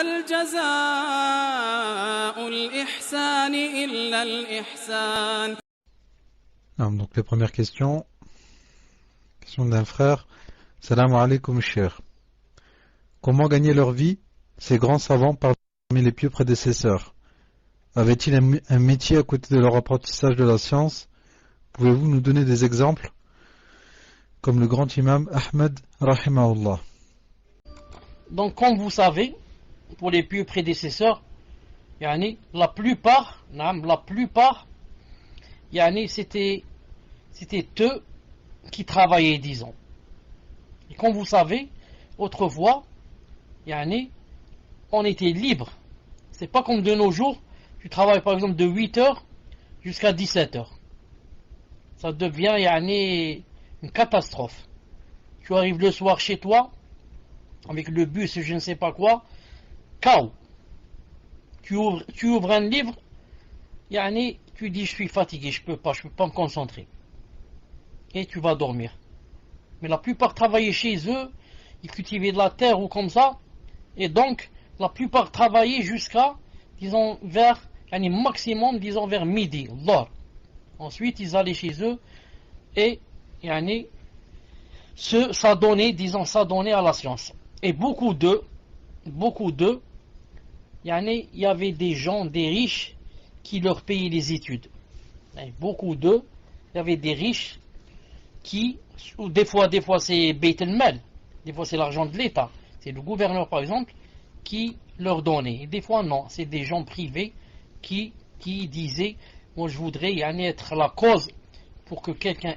هل جزاء الإحسان إلا الإحسان. Donc les premières questions. Question d'un frère. Salam alaikum cher. Comment gagner leur vie ces grands savants parmi les pieux prédécesseurs? Avaient-ils un métier à côté de leur apprentissage de la science? Pouvez-vous nous donner des exemples? Comme le grand imam Ahmed rahimahullah. Donc comme vous savez, pour les pieux prédécesseurs, la plupart, c'était eux qui travaillaient, disons. Et comme vous savez, autrefois, on était libre. C'est pas comme de nos jours, tu travailles par exemple de 8h jusqu'à 17h. Ça devient une catastrophe. Tu arrives le soir chez toi, avec le bus, je ne sais pas quoi, chaos. Tu ouvres un livre, tu dis je suis fatigué, je peux pas me concentrer. Et tu vas dormir. Mais la plupart travaillaient chez eux, ils cultivaient de la terre ou comme ça, et donc la plupart travaillaient jusqu'à, disons, maximum, disons, vers midi, l'heure. Ensuite, ils allaient chez eux, et, s'adonnaient à la science. Et beaucoup d'eux, il y avait des gens, des riches, qui leur payaient les études. Et beaucoup d'eux, il y avait des riches qui, ou des fois c'est Beit el-Mal, des fois c'est l'argent de l'État, c'est le gouverneur par exemple, qui leur donnait. Et des fois non, c'est des gens privés qui disaient, moi je voudrais être la cause pour que quelqu'un,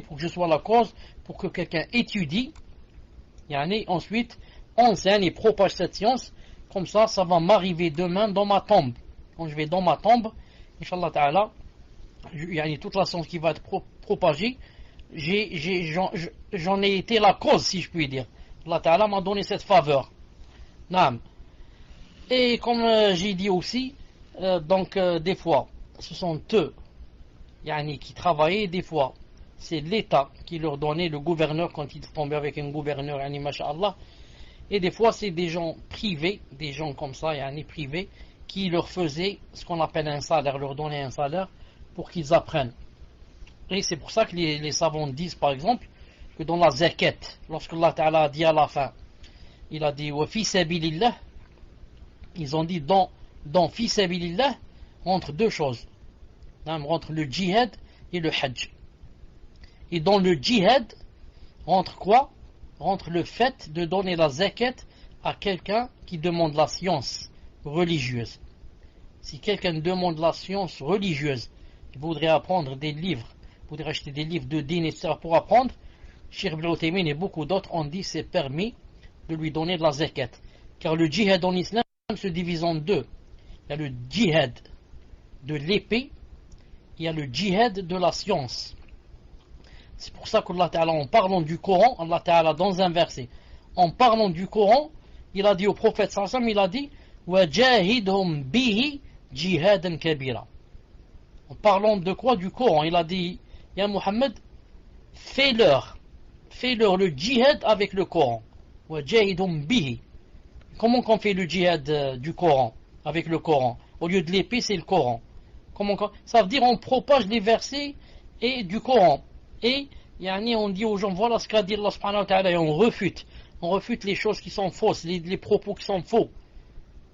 pour que je sois la cause, pour que quelqu'un étudie, ensuite enseigne et propage cette science, comme ça va m'arriver demain dans ma tombe. Quand je vais dans ma tombe, Inch'Allah Ta'ala, toute la science qui va être propagée, j'en ai été la cause, si je puis dire. Allah Ta'ala m'a donné cette faveur. Naam. Et comme j'ai dit aussi, des fois, ce sont eux qui travaillaient, des fois, c'est l'État qui leur donnait, le gouverneur, quand il tombait avec un gouverneur, masha'Allah. Et des fois, c'est des gens privés, des gens comme ça, privés, qui leur faisaient ce qu'on appelle un salaire, leur donnaient un salaire pour qu'ils apprennent. Et c'est pour ça que les savants disent, par exemple, que dans la zakat, lorsque Allah Ta'ala a dit à la fin, il a dit wa fi sabilillah, ils ont dit dans fi sabilillah, entre deux choses, entre le djihad et le hajj. Et dans le djihad, entre quoi? Entre le fait de donner la zakat à quelqu'un qui demande la science religieuse. Si quelqu'un demande la science religieuse, il voudrait apprendre des livres, il voudrait acheter des livres de din, etc. pour apprendre, Cheikh Ibn Uthaymin et beaucoup d'autres ont dit c'est permis de lui donner de la zakat. Car le djihad en islam se divise en deux. Il y a le djihad de l'épée, il y a le djihad de la science. C'est pour ça qu'Allah Ta'ala, en parlant du Coran, Allah Ta'ala, dans un verset, en parlant du Coran, il a dit au prophète sallallahu alayhi wa sallam, il a dit وَجَاهِدْهُمْ بِهِ جِهَادًا كَبِيرًا. En parlant de quoi? Du Coran. Il a dit, Ya Muhammad, fais-leur le djihad avec le Coran. وَجَاهِدْهُمْ بِهِ. Comment qu'on fait le djihad du Coran, avec le Coran? Au lieu de l'épée, c'est le Coran. Ça veut dire on propage les versets et du Coran. Et on dit aux gens, voilà ce qu'a dit Allah subhanahu wa ta'ala, et on refute les choses qui sont fausses, les propos qui sont faux.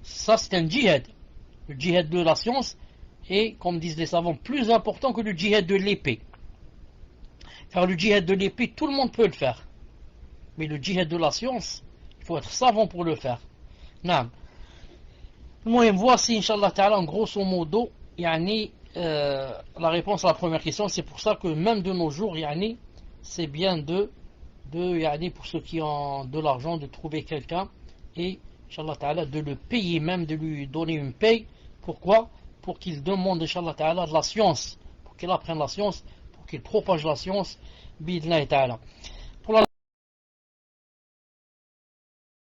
Ça c'est un djihad. Le djihad de la science est, comme disent les savants, plus important que le djihad de l'épée. Car le djihad de l'épée, tout le monde peut le faire. Mais le djihad de la science, il faut être savant pour le faire. Naam. Moi, voici, Inch'Allah Ta'ala, en grosso modo, la réponse à la première question. C'est pour ça que même de nos jours, c'est bien pour ceux qui ont de l'argent, de trouver quelqu'un et, Inch'Allah Ta'ala, de le payer, même de lui donner une paye. Pourquoi? Pour qu'il demande, Inch'Allah Ta'ala, de la science, pour qu'il apprenne la science, pour qu'il propage la science, bi'idhnillahi ta'ala.